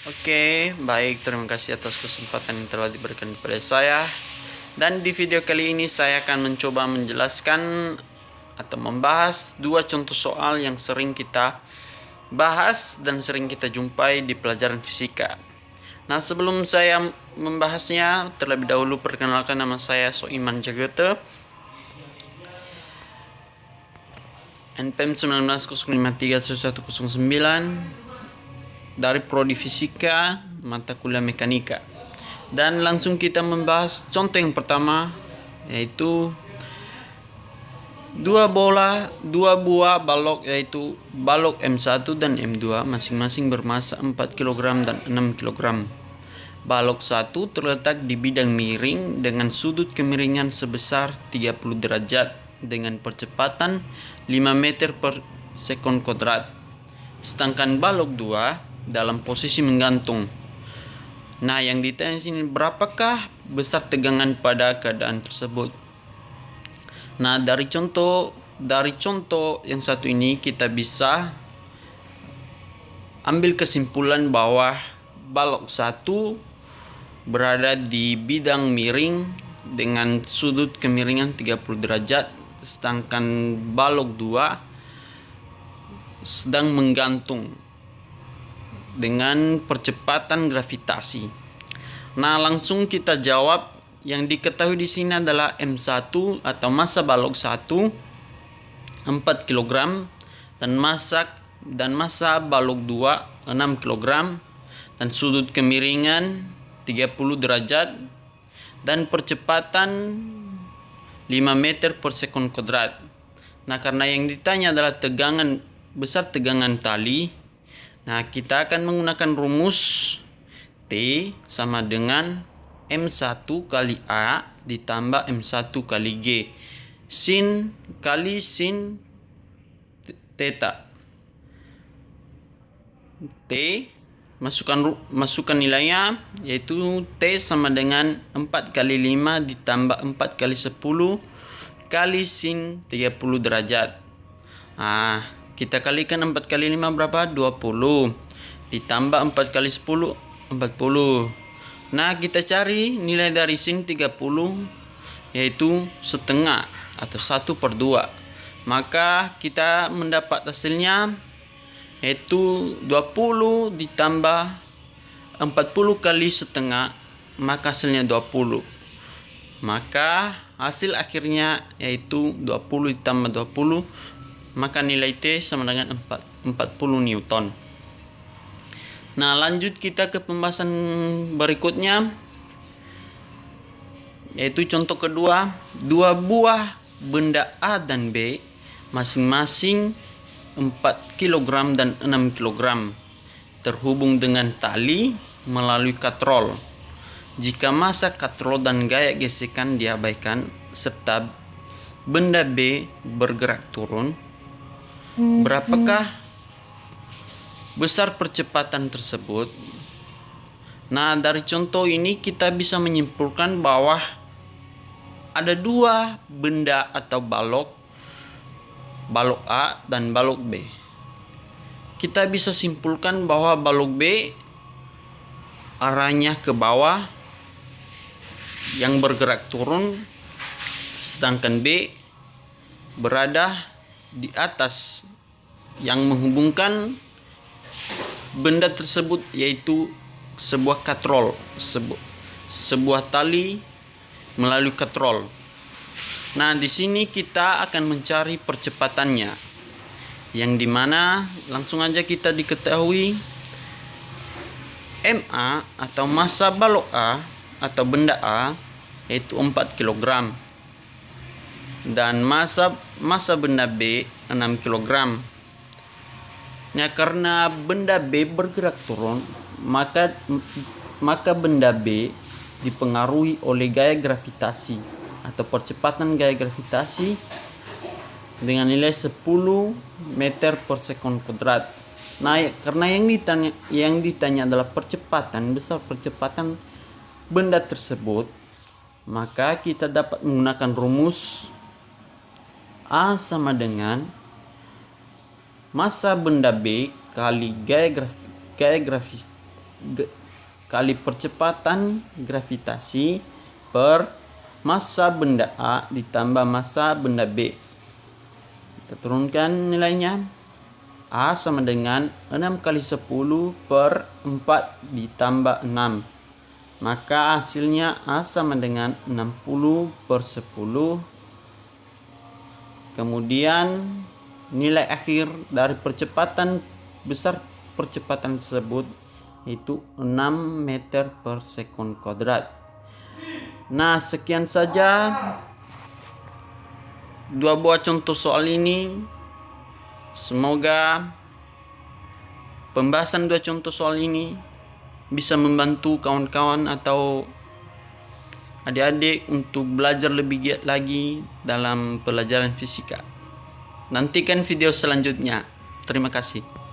Oke, baik. Terima kasih atas kesempatan yang telah diberikan kepada saya. Dan di video kali ini saya akan mencoba menjelaskan atau membahas dua contoh soal yang sering kita bahas dan sering kita jumpai di pelajaran fisika. Nah, sebelum saya membahasnya, terlebih dahulu perkenalkan, nama saya Soiman Jagote, NPM 19053109, dari Prodi Fisika, mata kuliah Mekanika. Dan langsung kita membahas contoh yang pertama, yaitu dua buah balok, yaitu balok M1 dan M2, masing-masing bermasa 4 kg dan 6 kg. Balok 1 terletak di bidang miring dengan sudut kemiringan sebesar 30 derajat dengan percepatan 5 meter per sekon kuadrat. Sedangkan balok 2 dalam posisi menggantung. Nah, yang ditanya sini, berapakah besar tegangan pada keadaan tersebut? Nah, dari contoh yang satu ini kita bisa ambil kesimpulan bahwa balok 1 berada di bidang miring dengan sudut kemiringan 30 derajat, sedangkan balok 2 sedang menggantung dengan percepatan gravitasi. Nah, langsung kita jawab. Yang diketahui di sini adalah M1 atau massa balok 1 4 kg dan massa balok 2 6 kg dan sudut kemiringan 30 derajat dan percepatan 5 meter per sekon kuadrat. Nah, karena yang ditanya adalah besar tegangan tali, nah, kita akan menggunakan rumus T sama dengan M1 kali A ditambah M1 kali G. Sin kali sin theta. T, masukkan nilainya, yaitu T sama dengan 4 kali 5 ditambah 4 kali 10 kali sin 30 derajat. Nah, kita kalikan 4 kali 5 berapa? 20. Ditambah 4 kali 10, 40. Nah, kita cari nilai dari sin 30, yaitu setengah atau 1/2. Maka kita mendapat hasilnya, yaitu 20 ditambah 40 kali setengah, maka hasilnya 20. Maka hasil akhirnya yaitu 20 ditambah 20, maka nilai T sama dengan 40 Newton. Nah, lanjut kita ke pembahasan berikutnya, yaitu contoh kedua. Dua buah benda A dan B masing-masing 4 kg dan 6 kg terhubung dengan tali melalui katrol. Jika massa katrol dan gaya gesekan diabaikan serta benda B bergerak turun, berapakah besar percepatan tersebut? Nah, dari contoh ini kita bisa menyimpulkan bahwa ada dua benda atau balok A dan balok B. Kita bisa simpulkan bahwa balok B arahnya ke bawah yang bergerak turun, sedangkan B berada di atas yang menghubungkan benda tersebut, yaitu sebuah katrol, sebuah tali melalui katrol. Nah, di sini kita akan mencari percepatannya, yang dimana langsung aja kita diketahui MA atau massa balok A atau benda A yaitu 4 kg dan massa benda B 6 kg. Nah, karena benda B bergerak turun, maka benda B dipengaruhi oleh gaya gravitasi atau percepatan gaya gravitasi dengan nilai 10 meter per sekon kuadrat. Nah, karena yang ditanya adalah besar percepatan benda tersebut, maka kita dapat menggunakan rumus A sama dengan massa benda B kali gaya kali percepatan gravitasi per massa benda A ditambah massa benda B. Kita turunkan nilainya. A sama dengan 6 kali 10 per 4 ditambah 6. Maka hasilnya A sama dengan 60 per 10. Kemudian nilai akhir dari percepatan besar percepatan tersebut yaitu 6 meter per sekon kuadrat. Nah, sekian saja dua buah contoh soal ini. Semoga pembahasan dua contoh soal ini bisa membantu kawan-kawan atau adik-adik untuk belajar lebih giat lagi dalam pelajaran fisika. Nantikan video selanjutnya. Terima kasih.